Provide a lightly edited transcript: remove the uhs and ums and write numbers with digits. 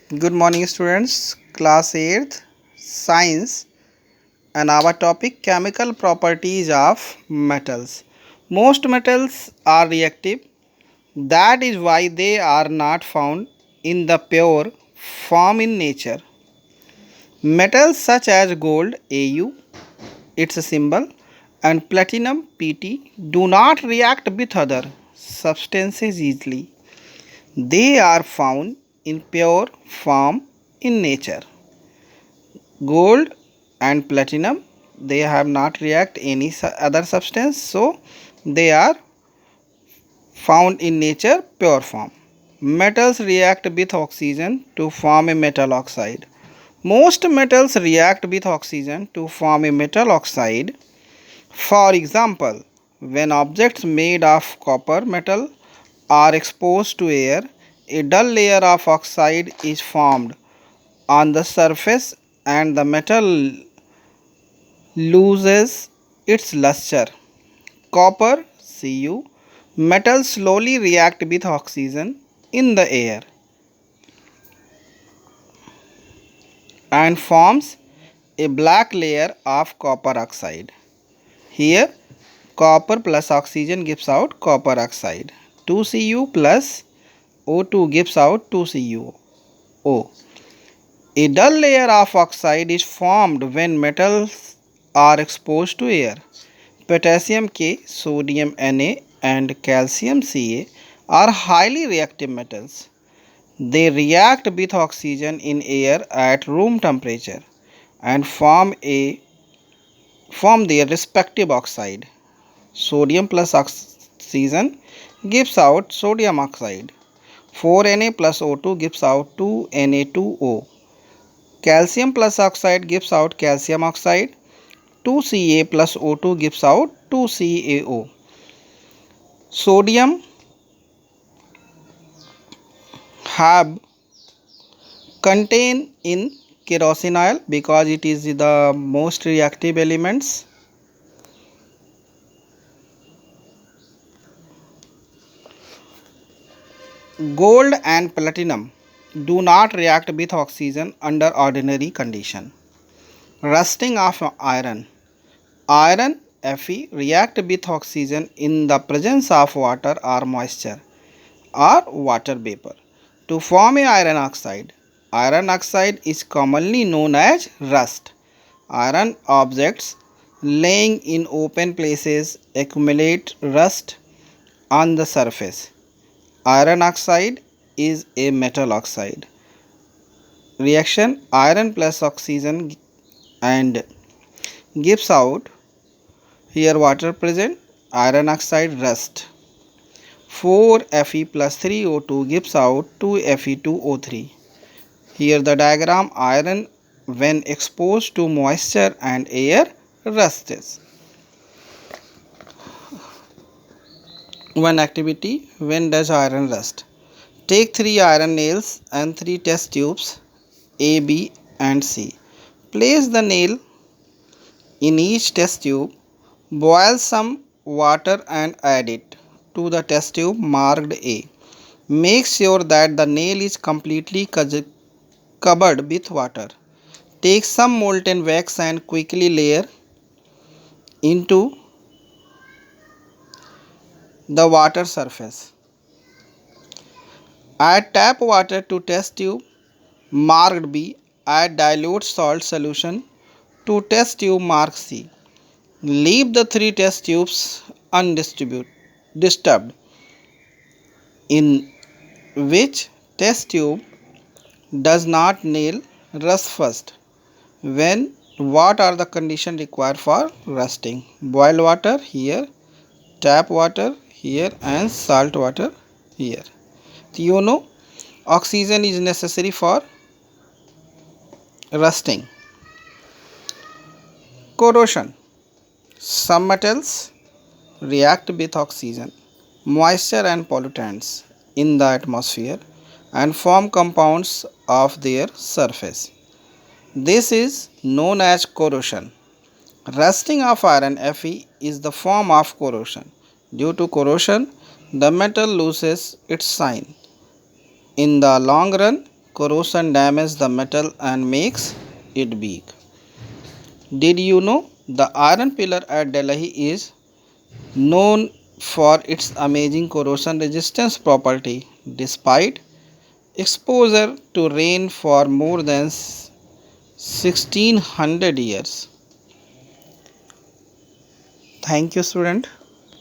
Good morning, students. Class 8th Science, and our topic chemical properties of metals. Most metals are reactive, that is why they are not found in the pure form in nature. Metals such as gold Au, its a symbol, and platinum Pt do not react with other substances easily. They are found in pure form in nature. Gold and platinum, they have not react any other substance, so they are found in nature pure form. Metals react with oxygen to form a metal oxide. Most metals react with oxygen to form a metal oxide. For example, when objects made of copper metal are exposed to air, a dull layer of oxide is formed on the surface and the metal loses its luster. Copper Cu metals slowly react with oxygen in the air and forms a black layer of copper oxide. Here copper plus oxygen gives out copper oxide. 2Cu plus O2 gives out 2CuO. A dull layer of oxide is formed when metals are exposed to air. Potassium K, sodium Na, and calcium Ca are highly reactive metals. They react with oxygen in air at room temperature and form their respective oxide. Sodium plus oxygen gives out sodium oxide. 4Na plus O2 gives out 2Na2O. Calcium plus oxide gives out calcium oxide. 2Ca plus O2 gives out 2CaO. Sodium have contain in kerosene oil because it is the most reactive elements. Gold and platinum do not react with oxygen under ordinary condition. Rusting of iron. Iron Fe react with oxygen in the presence of water or moisture or water vapor to form a iron oxide. Iron oxide is commonly known as rust. Iron objects laying in open places accumulate rust on the surface. Iron oxide is a metal oxide. Reaction iron plus oxygen and gives out here water present, iron oxide rust. 4Fe plus 3O2 gives out 2Fe2O3. Here the diagram iron when exposed to moisture and air rusts. One activity, when does iron rust? Take 3 iron nails and 3 test tubes A, B and C. Place the nail in each test tube. Boil some water and add it to the test tube marked A. Make sure that the nail is completely covered with water. Take some molten wax and quickly layer into the water surface. Add tap water to test tube marked B. Add dilute salt solution to test tube marked C. Leave the 3 test tubes undisturbed. In which test tube does not nail rust first? When what are the conditions required for rusting? Boiled water here, tap water here and salt water here. You know oxygen is necessary for rusting. Corrosion. Some metals react with oxygen, moisture and pollutants in the atmosphere and form compounds of their surface. This is known as corrosion. Rusting of iron Fe is the form of corrosion. Due to corrosion, the metal loses its shine. In the long run, corrosion damages the metal and makes it weak. Did you know the iron pillar at Delhi is known for its amazing corrosion resistance property despite exposure to rain for more than 1600 years? Thank you, student.